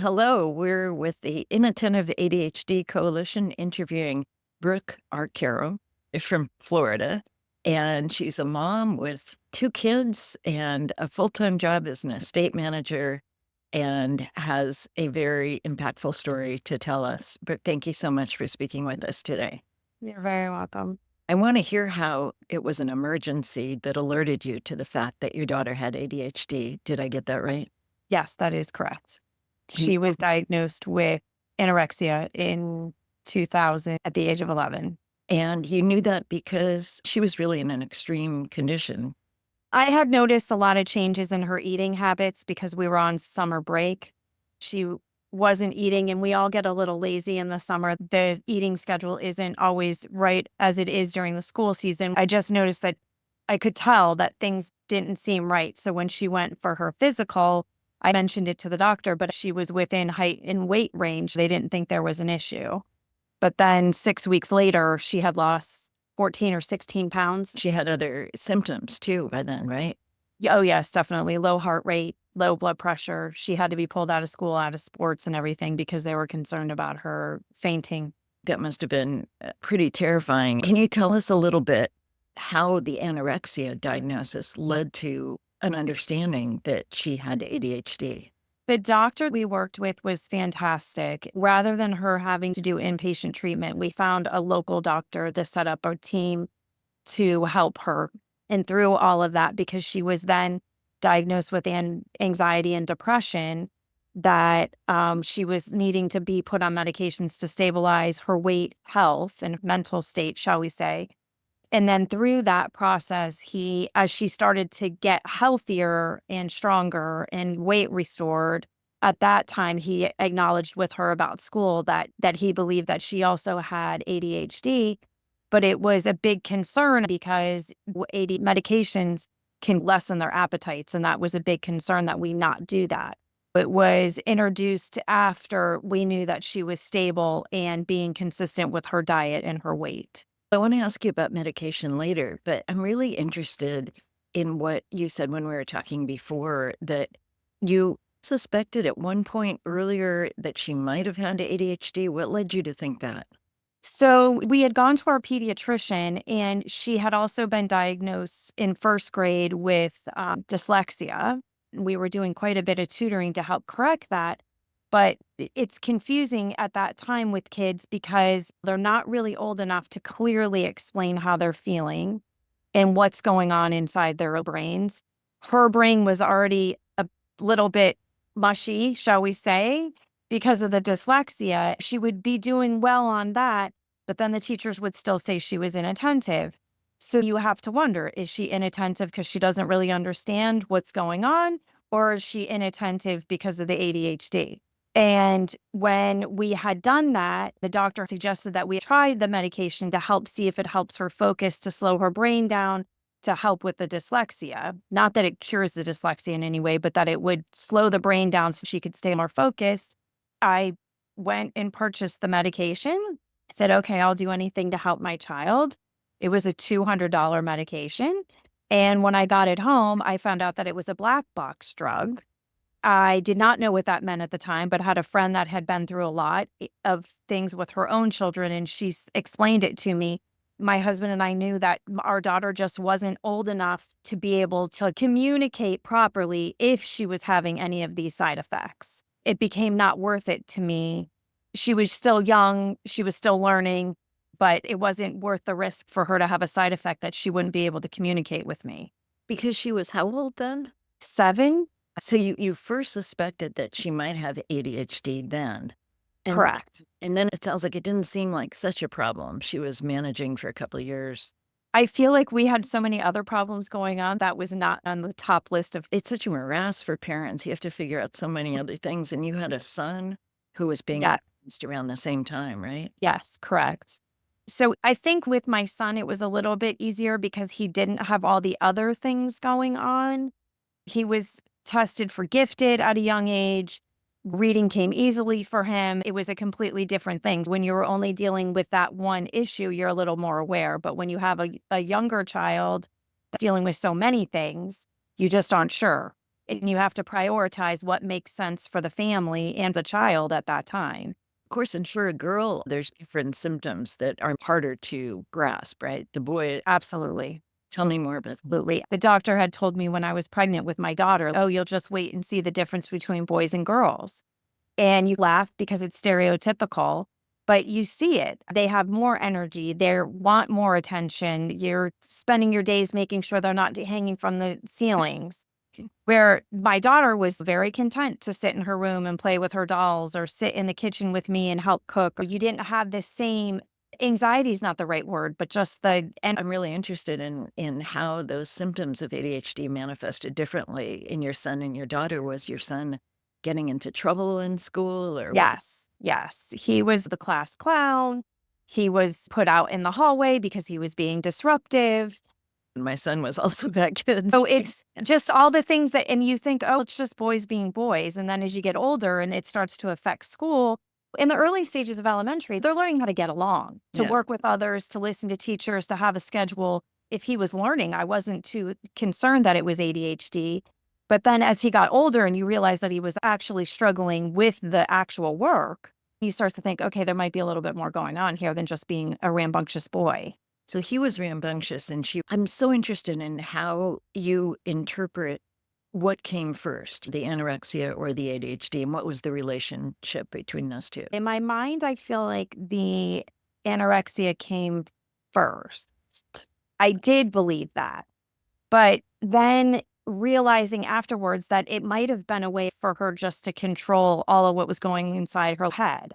Hello, we're with the Inattentive ADHD Coalition interviewing Brooke Arcaro from Florida. And she's a mom with two kids and a full-time job as an estate manager and has a very impactful story to tell us. But thank you so much for speaking with us today. You're very welcome. I want to hear how it was an emergency that alerted you to the fact that your daughter had ADHD. Did I get that right? Yes, that is correct. Can you She was diagnosed with anorexia in 2000 at the age of 11. And you knew that because she was really in an extreme condition. I had noticed a lot of changes in her eating habits because we were on summer break. She wasn't eating, and we all get a little lazy in the summer. The eating schedule isn't always right as it is during the school season. I just noticed that I could tell that things didn't seem right. So when she went for her physical, I mentioned it to the doctor, but she was within height and weight range. They didn't think there was an issue. But then 6 weeks later, she had lost 14 or 16 pounds. She had other symptoms too by then, right? Oh, yes, definitely. Low heart rate, low blood pressure. She had to be pulled out of school, out of sports and everything because they were concerned about her fainting. That must have been pretty terrifying. Can you tell us a little bit how the anorexia diagnosis led to an understanding that she had ADHD? The doctor we worked with was fantastic. Rather than her having to do inpatient treatment, we found a local doctor to set up a team to help her. And through all of that, because she was then diagnosed with anxiety and depression, that she was needing to be put on medications to stabilize her weight, health, and mental state, shall we say. And then through that process, as she started to get healthier and stronger and weight restored, at that time, he acknowledged with her about school that he believed that she also had ADHD, but it was a big concern because AD medications can lessen their appetites, and that was a big concern that we not do that. It was introduced after we knew that she was stable and being consistent with her diet and her weight. I want to ask you about medication later, but I'm really interested in what you said when we were talking before, that you suspected at one point earlier that she might have had ADHD. What led you to think that? So we had gone to our pediatrician, and she had also been diagnosed in first grade with dyslexia. We were doing quite a bit of tutoring to help correct that. But it's confusing at that time with kids because they're not really old enough to clearly explain how they're feeling and what's going on inside their brains. Her brain was already a little bit mushy, shall we say, because of the dyslexia. She would be doing well on that, but then the teachers would still say she was inattentive. So you have to wonder, is she inattentive because she doesn't really understand what's going on, or is she inattentive because of the ADHD? And when we had done that, the doctor suggested that we try the medication to help see if it helps her focus, to slow her brain down, to help with the dyslexia. Not that it cures the dyslexia in any way, but that it would slow the brain down so she could stay more focused. I went and purchased the medication. I said, okay, I'll do anything to help my child. It was a $200 medication. And when I got it home, I found out that it was a black box drug. I did not know what that meant at the time, but had a friend that had been through a lot of things with her own children, and she explained it to me. My husband and I knew that our daughter just wasn't old enough to be able to communicate properly if she was having any of these side effects. It became not worth it to me. She was still young, she was still learning, but it wasn't worth the risk for her to have a side effect that she wouldn't be able to communicate with me. Because she was how old then? 7? So you first suspected that she might have ADHD then. And, Correct. And then it sounds like it didn't seem like such a problem. She was managing for a couple of years. I feel like we had so many other problems going on that was not on the top list of. It's such a morass for parents. You have to figure out so many other things. And you had a son who was being Yeah. diagnosed around the same time, right? Yes, correct. So I think with my son, it was a little bit easier because he didn't have all the other things going on. He was tested for gifted at a young age. Reading came easily for him. It was a completely different thing. When you're only dealing with that one issue, you're a little more aware. But when you have a younger child dealing with so many things, you just aren't sure. And you have to prioritize what makes sense for the family and the child at that time. Of course, and for a girl, there's different symptoms that are harder to grasp, right? The boy, Absolutely. tell me more about Absolutely. The doctor had told me when I was pregnant with my daughter, oh, you'll just wait and see the difference between boys and girls. And you laugh because it's stereotypical, but you see it. They have more energy. They want more attention. You're spending your days making sure they're not hanging from the ceilings. Where my daughter was very content to sit in her room and play with her dolls or sit in the kitchen with me and help cook. Or you didn't have the same anxiety is not the right word, but just and I'm really interested in how those symptoms of ADHD manifested differently in your son and your daughter. Was your son getting into trouble in school or was yes, yes. He was the class clown. He was put out in the hallway because he was being disruptive. my son was also that kid? So it's just all the things that, and you think, oh, it's just boys being boys. And then as you get older and it starts to affect school, in the early stages of elementary, they're learning how to get along, to Yeah. work with others, to listen to teachers, to have a schedule. If he was learning, I wasn't too concerned that it was ADHD. But then as he got older and you realize that he was actually struggling with the actual work, you start to think, okay, there might be a little bit more going on here than just being a rambunctious boy. So he was rambunctious and I'm so interested in how you interpret what came first, the anorexia or the ADHD, and what was the relationship between those two? In my mind, I feel like the anorexia came first. I did believe that. But then realizing afterwards that it might have been a way for her just to control all of what was going inside her head.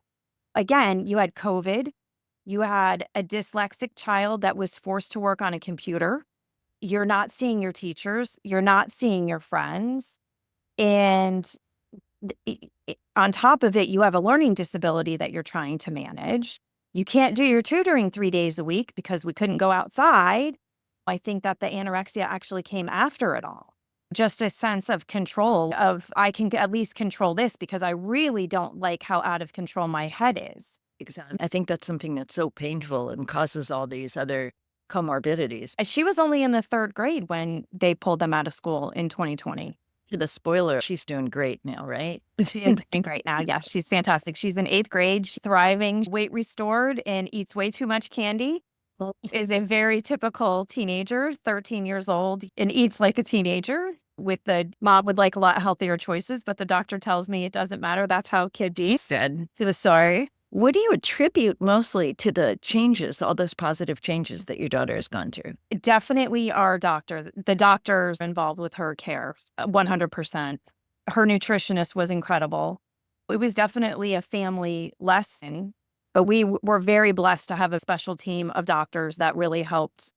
Again, you had COVID, you had a dyslexic child that was forced to work on a computer. You're not seeing your teachers, you're not seeing your friends. And on top of it, you have a learning disability that you're trying to manage. You can't do your tutoring 3 days a week because we couldn't go outside. I think that the anorexia actually came after it all. Just a sense of control of I can at least control this because I really don't like how out of control my head is. Exactly. I think that's something that's so painful and causes all these other comorbidities. She was only in the third grade when they pulled them out of school in 2020. The spoiler, she's doing great now, right? She is doing great now. Yeah, she's fantastic. She's in eighth grade, she's thriving, weight restored, and eats way too much candy. Well, Is a very typical teenager, 13 years old, and eats like a teenager. With the mom would like a lot healthier choices, but the doctor tells me it doesn't matter. That's how kids eat. said, he was sorry. What do you attribute mostly to the changes, all those positive changes that your daughter has gone through? Definitely our doctor. The doctors involved with her care, 100%. Her nutritionist was incredible. It was definitely a family lesson, but we were very blessed to have a special team of doctors that really helped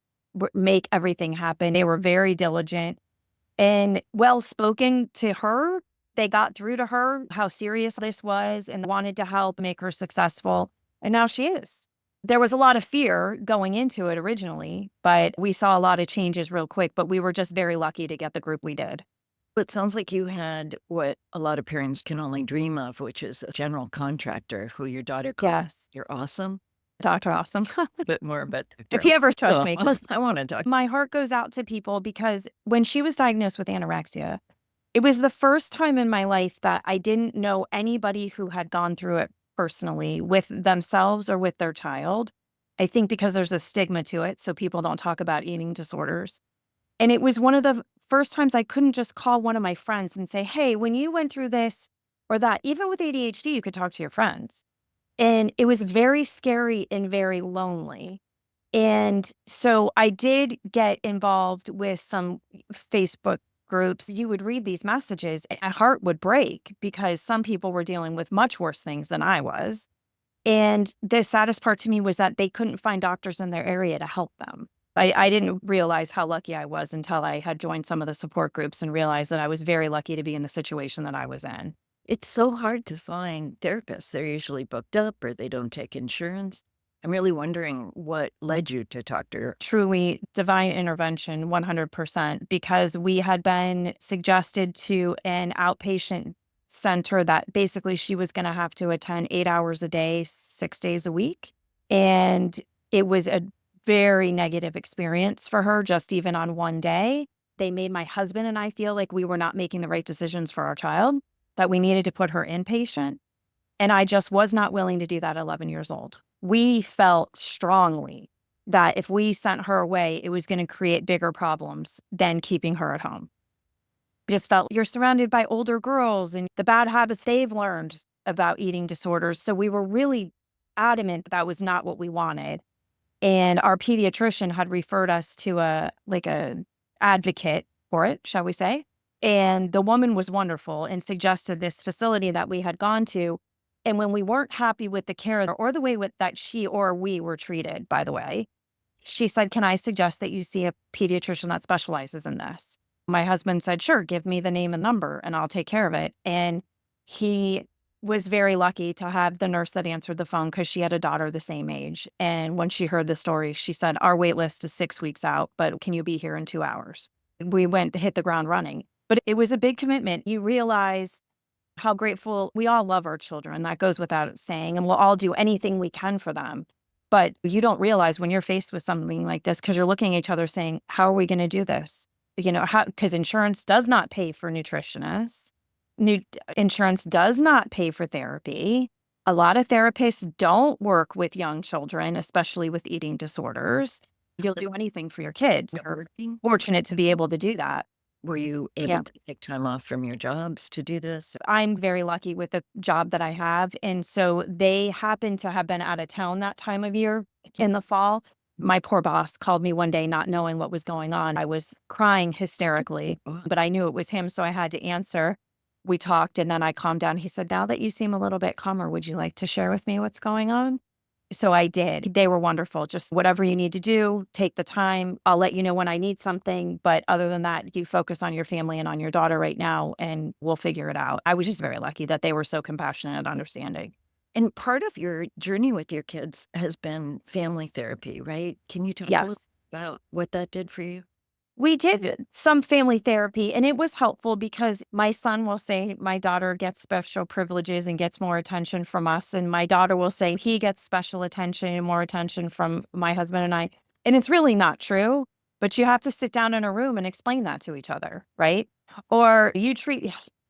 make everything happen. They were very diligent and well spoken to her. They got through to her how serious this was and wanted to help make her successful. And now she is. There was a lot of fear going into it originally, but we saw a lot of changes real quick. But we were just very lucky to get the group we did. It sounds like you had what a lot of parents can only dream of, which is a general contractor who your daughter called. Yes. You're awesome. Dr. Awesome. A bit more about If you ever trust me. I want to talk. My heart goes out to people because when she was diagnosed with anorexia, it was the first time in my life that I didn't know anybody who had gone through it personally with themselves or with their child. I think because there's a stigma to it, so people don't talk about eating disorders. And it was one of the first times I couldn't just call one of my friends and say, hey, when you went through this or that, even with ADHD, you could talk to your friends. And it was very scary and very lonely. And so I did get involved with some Facebook groups. You would read these messages and my heart would break because some people were dealing with much worse things than I was. And the saddest part to me was that they couldn't find doctors in their area to help them. I didn't realize how lucky I was until I had joined some of the support groups and realized that I was very lucky to be in the situation that I was in. It's so hard to find therapists. They're usually booked up or they don't take insurance. I'm really wondering what led you to talk to her. Truly divine intervention, 100%, because we had been suggested to an outpatient center that basically she was going to have to attend 8 hours a day, 6 days a week. And it was a very negative experience for her, just even on one day. They made my husband and I feel like we were not making the right decisions for our child, that we needed to put her inpatient. And I just was not willing to do that at 11 years old. We felt strongly that if we sent her away, it was going to create bigger problems than keeping her at home. Just felt you're surrounded by older girls and the bad habits they've learned about eating disorders. So we were really adamant that was not what we wanted. And our pediatrician had referred us to a advocate for it, shall we say. And the woman was wonderful and suggested this facility that we had gone to. And when we weren't happy with the care or the way that she or we were treated, by the way, she said, "Can I suggest that you see a pediatrician that specializes in this?" My husband said, "Sure, give me the name and number and I'll take care of it." And he was very lucky to have the nurse that answered the phone because she had a daughter the same age. And when she heard the story, she said, "Our wait list is 6 weeks out, but can you be here in 2 hours?" We went to hit the ground running. But it was a big commitment. You realize how grateful we all love our children. That goes without saying. And we'll all do anything we can for them. But you don't realize when you're faced with something like this, because you're looking at each other saying, how are we going to do this? How, because insurance does not pay for nutritionists. Insurance does not pay for therapy. A lot of therapists don't work with young children, especially with eating disorders. You'll do anything for your kids. You're Working? fortunate to be able to do that. Were you Yeah. able to take time off from your jobs to do this? I'm very lucky with the job that I have. And so they happen to have been out of town that time of year in the fall. My poor boss called me one day not knowing what was going on. I was crying hysterically, Oh, but I knew it was him, so I had to answer. We talked and then I calmed down. He said, "Now that you seem a little bit calmer, would you like to share with me what's going on?" So I did. They were wonderful. Just whatever you need to do, take the time. I'll let you know when I need something. But other than that, you focus on your family and on your daughter right now, and we'll figure it out. I was just very lucky that they were so compassionate and understanding. and part of your journey with your kids has been family therapy, right? Can you talk a little Yes. about what that did for you? We did some family therapy, and it was helpful because my son will say my daughter gets special privileges and gets more attention from us. And my daughter will say he gets special attention and more attention from my husband and I. And it's really not true, but you have to sit down in a room and explain that to each other, right? Or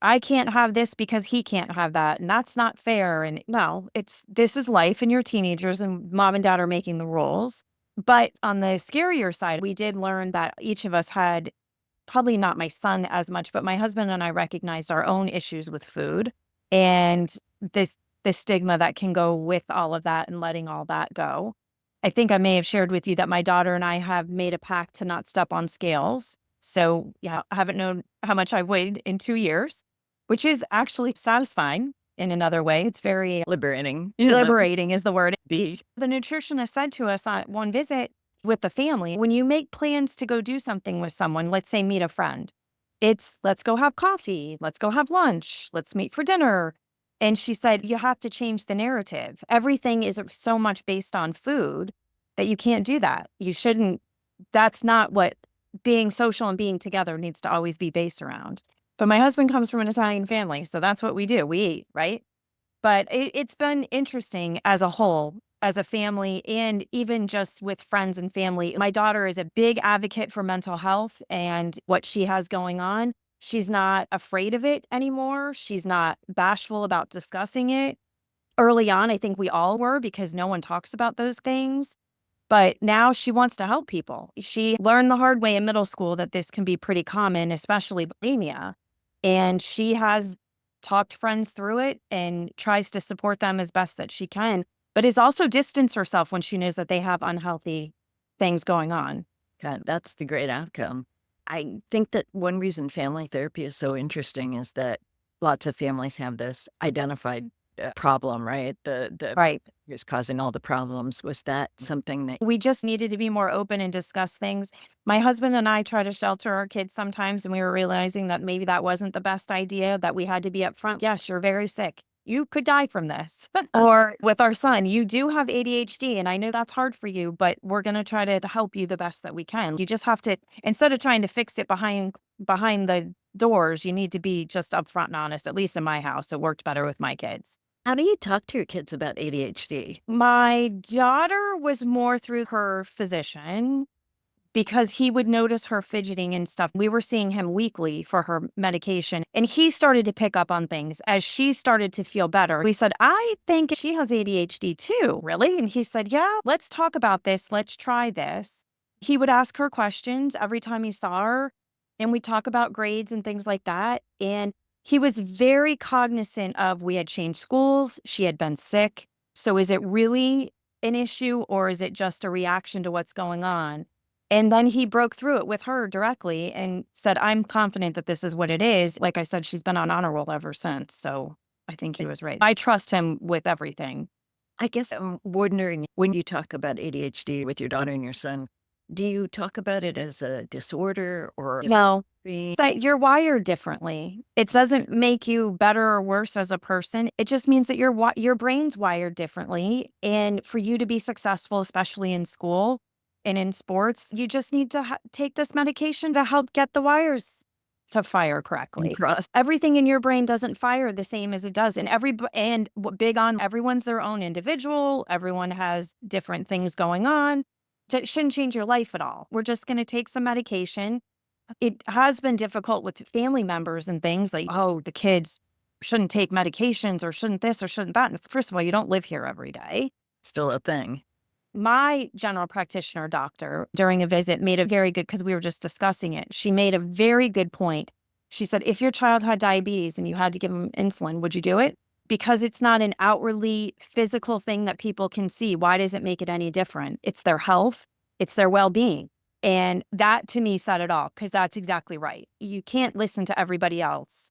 I can't have this because he can't have that. And that's not fair. And no, this is life and you're teenagers and mom and dad are making the rules. But on the scarier side, we did learn that each of us had, probably not my son as much, but my husband and I recognized our own issues with food and this stigma that can go with all of that and letting all that go. I think I may have shared with you that my daughter and I have made a pact to not step on scales. So yeah, I haven't known how much I've weighed in 2 years, which is actually satisfying in another way. It's very Liberating. liberating is the word. Be The nutritionist said to us on one visit with the family, when you make plans to go do something with someone, let's say meet a friend, it's let's go have coffee, let's go have lunch, let's meet for dinner. And she said, you have to change the narrative. Everything is so much based on food that you can't do that. You shouldn't, that's not what being social and being together needs to always be based around. But my husband comes from an Italian family, so that's what we do. We eat, right? But it's been interesting as a whole, as a family, and even just with friends and family. My daughter is a big advocate for mental health and what she has going on. She's not afraid of it anymore. She's not bashful about discussing it. Early on, I think we all were because no one talks about those things. But now she wants to help people. She learned the hard way in middle school that this can be pretty common, especially bulimia. And she has talked friends through it and tries to support them as best that she can, but is also distance herself when she knows that they have unhealthy things going on. God, that's the great outcome. I think that one reason family therapy is so interesting is that lots of families have this identified problem, right? The Right. is causing all the problems. Was that something that We just needed to be more open and discuss things. My husband and I try to shelter our kids sometimes, and we were realizing that maybe that wasn't the best idea, that we had to be upfront. Yes, you're very sick. You could die from this. Or with our son, you do have ADHD, and I know that's hard for you, but we're going to try to help you the best that we can. You just have to, instead of trying to fix it behind the doors, you need to be just upfront and honest. At least in my house, it worked better with my kids. how do you talk to your kids about ADHD? My daughter was more through her physician because he would notice her fidgeting and stuff. We were seeing him weekly for her medication, and he started to pick up on things as she started to feel better. We said, I think she has ADHD too. Really? And he said, yeah, let's talk about this. Let's try this. He would ask her questions every time he saw her, and we talk about grades and things like that. And he was very cognizant of, we had changed schools. She had been sick. So is it really an issue, or is it just a reaction to what's going on? And then he broke through it with her directly and said, I'm confident that this is what it is. Like I said, she's been on honor roll ever since. So I think he was right. I trust him with everything. I guess I'm wondering, when you talk about ADHD with your daughter and your son, do you talk about it as a disorder or No, differently? that you're wired differently. It doesn't make you better or worse as a person. It just means that your brain's wired differently. And for you to be successful, especially in school and in sports, you just need to take this medication to help get the wires to fire And correctly. cross. Everything in your brain doesn't fire the same as it does. And big on, everyone's their own individual. Everyone has different things going on. It shouldn't change your life at all. We're just going to take some medication. It has been difficult with family members and things like, oh, the kids shouldn't take medications or shouldn't this or shouldn't that. And first of all, you don't live here every day. Still a thing. My general practitioner doctor during a visit made a very good, because we were just discussing it. She made a very good point. She said, if your child had diabetes and you had to give them insulin, would you do it? Because it's not an outwardly physical thing that people can see. Why does it make it any different? It's their health. It's their well-being. And that to me said it all, because that's exactly right. You can't listen to everybody else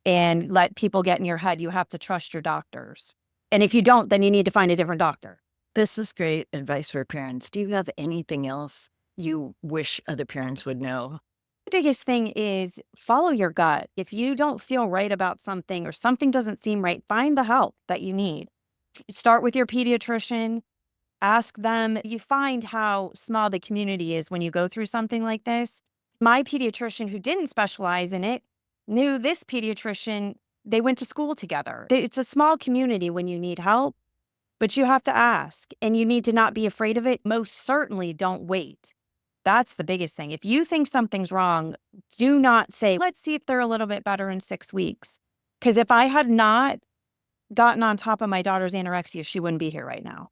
and let people get in your head. You have to trust your doctors. And if you don't, then you need to find a different doctor. This is great advice for parents. Do you have anything else you wish other parents would know? The biggest thing is follow your gut. If you don't feel right about something or something doesn't seem right, find the help that you need. Start with your pediatrician. Ask them. You find how small the community is when you go through something like this. My pediatrician, who didn't specialize in it, knew this pediatrician. They went to school together. It's a small community when you need help, but you have to ask, and you need to not be afraid of it. Most certainly don't wait. That's the biggest thing. If you think something's wrong, do not say, let's see if they're a little bit better in 6 weeks. Because if I had not gotten on top of my daughter's anorexia, she wouldn't be here right now.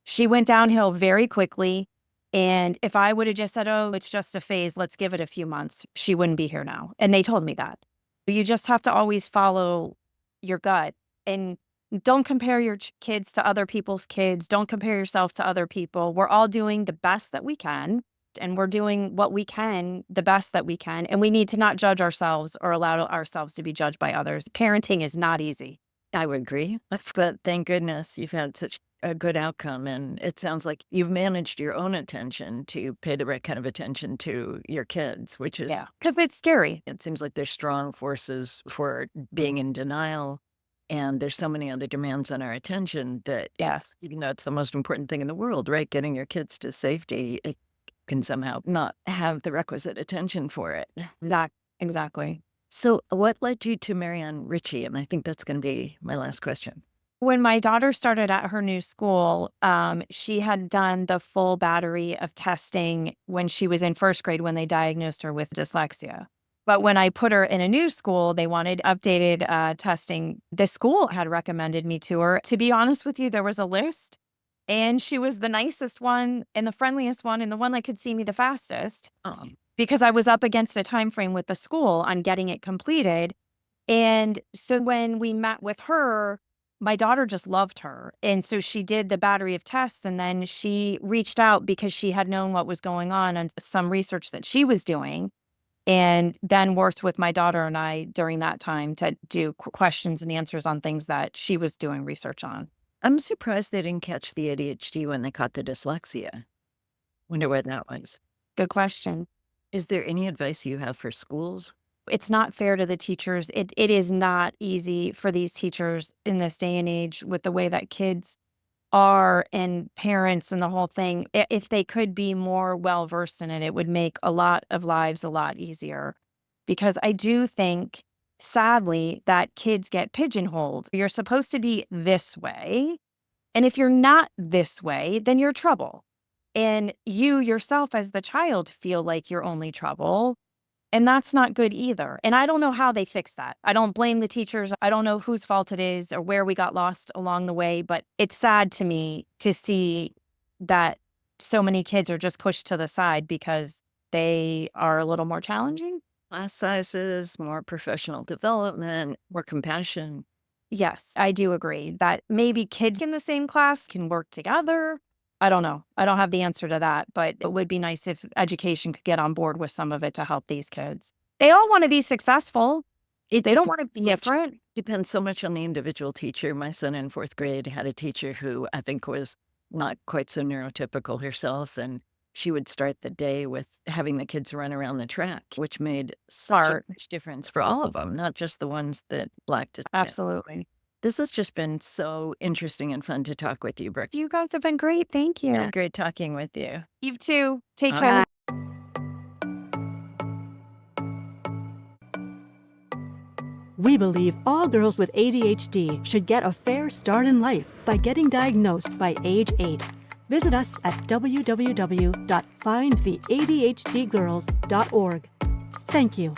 She went downhill very quickly. And if I would have just said, oh, it's just a phase, let's give it a few months, she wouldn't be here now. And they told me that. You just have to always follow your gut, and don't compare your kids to other people's kids. Don't compare yourself to other people. We're all doing the best that we can, and we're doing what we can, the best that we can. And we need to not judge ourselves or allow ourselves to be judged by others. Parenting is not easy. I would agree. But thank goodness you've had such a good outcome. And it sounds like you've managed your own attention to pay the right kind of attention to your kids, which is, Yeah, because it's scary. it seems like there's strong forces for being in denial. And there's so many other demands on our attention that, Yes. even though it's the most important thing in the world, right? Getting your kids to safety, it can somehow not have the requisite attention for it. Exactly. So what led you to Marianne Ritchie? And I think that's going to be my last question. When my daughter started at her new school, she had done the full battery of testing when she was in first grade when they diagnosed her with dyslexia. But when I put her in a new school, they wanted updated testing. The school had recommended me to her. To be honest with you, there was a list, and she was the nicest one and the friendliest one and the one that could see me the fastest, because I was up against a time frame with the school on getting it completed. And so when we met with her, my daughter just loved her. And so she did the battery of tests, and then she reached out because she had known what was going on and some research that she was doing, and then worked with my daughter and I during that time to do questions and answers on things that she was doing research on. I'm surprised they didn't catch the ADHD when they caught the dyslexia. Wonder what that was. Good question. Is there any advice you have for schools? It's not fair to the teachers. It is not easy for these teachers in this day and age with the way that kids are and parents and the whole thing. If they could be more well-versed in it, it would make a lot of lives a lot easier. Because I do think, sadly, that kids get pigeonholed. You're supposed to be this way. And if you're not this way, then you're trouble. And you yourself as the child feel like your only trouble. And that's not good either. And I don't know how they fix that. I don't blame the teachers. I don't know whose fault it is or where we got lost along the way, but it's sad to me to see that so many kids are just pushed to the side because they are a little more challenging. Class sizes, more professional development, more compassion. Yes, I do agree that maybe kids in the same class can work together. I don't know. I don't have the answer to that, but it would be nice if education could get on board with some of it to help these kids. They all want to be successful. They don't want to be different. Depends so much on the individual teacher. My son in 4th grade had a teacher who I think was not quite so neurotypical herself, and she would start the day with having the kids run around the track, which made such a huge difference for all of them, not just the ones that lacked it. Absolutely. This has just been so interesting and fun to talk with you, Brooke. You guys have been great. Thank you. Great talking with you. You too. Take All care. right. We believe all girls with ADHD should get a fair start in life by getting diagnosed by age 8. Visit us at www.findtheadhdgirls.org. Thank you.